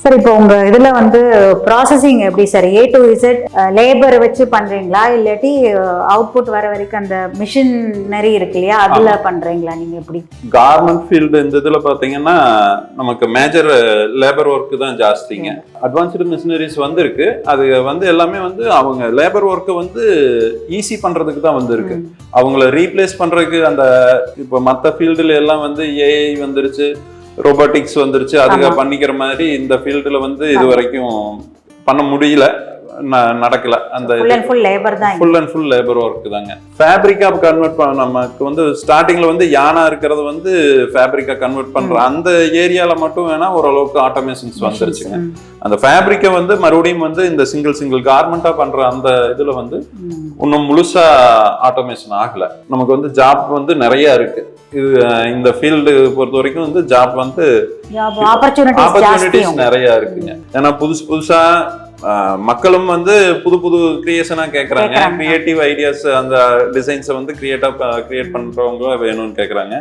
Sir இப்போ உங்க இதுல வந்து ப்ராசஸிங் எப்படி sir A to Z labour வச்சு பண்றீங்களா இல்லாட்டி அவுட்புட் வர வரைக்கும் அந்த மிஷினரி இருக்கு இல்லையா அதுல பண்றீங்களா நீங்க எப்படி? கார்மெண்ட் ஃபீல்டு இந்த இதுல பாத்தீங்கன்னா நமக்கு மேஜர் லேபர் ஒர்க் தான் ஜாஸ்திங்க. அட்வான்ஸ்டு மிஷினரிஸ் வந்து இருக்கு. அது வந்து எல்லாமே வந்து அவங்க லேபர் ஒர்க்கை வந்து ஈஸி பண்றதுக்கு தான் வந்து இருக்கு. அவங்கள ரீப்ளேஸ் பண்றதுக்கு அந்த இப்போ மற்ற ஃபீல்டுல எல்லாம் வந்து ஏஐ வந்துருச்சு, ரோபோட்டிக்ஸ் வந்துருச்சு, அதுக்கு பண்ணிக்கிற மாதிரி இந்த ஃபீல்டுல வந்து இது வரைக்கும் பண்ண முடியல, நடக்கல. அந்த full and full labour work தாங்க. ஃபேப்ரிக்கா கன்வெர்ட் பண்ண நமக்கு வந்து ஸ்டார்டிங்ல வந்து யானா இருக்கிறது வந்து ஃபேப்ரிக்கா கன்வெர்ட் பண்ற அந்த ஏரியால மட்டும் வேணா ஓரளவுக்கு ஆட்டோமேஷன்ஸ் வந்துருச்சுங்க. அந்த ஃபேப்ரிக்கை வந்து மறுபடியும் வந்து இந்த சிங்கிள் கார்மெண்டா பண்ற அந்த இதுல வந்து இன்னும் முழுசா ஆட்டோமேஷன் ஆகல. நமக்கு வந்து ஜாப் வந்து நிறைய இருக்கு. இது இந்த ஃபீல்டு பொறுத்த வரைக்கும் வந்து ஜாப் வந்து ஆப்பர்ச்சுனிட்டிஸ் நிறைய இருக்குங்க. ஏன்னா புதுசா மக்களும் வந்து புது கிரியேஷனா கேக்குறாங்க. கிரியேட்டிவ் ஐடியாஸ் அந்த டிசைன்ஸை வந்து கிரியேட் பண்றவங்க வேணும்னு கேக்குறாங்க.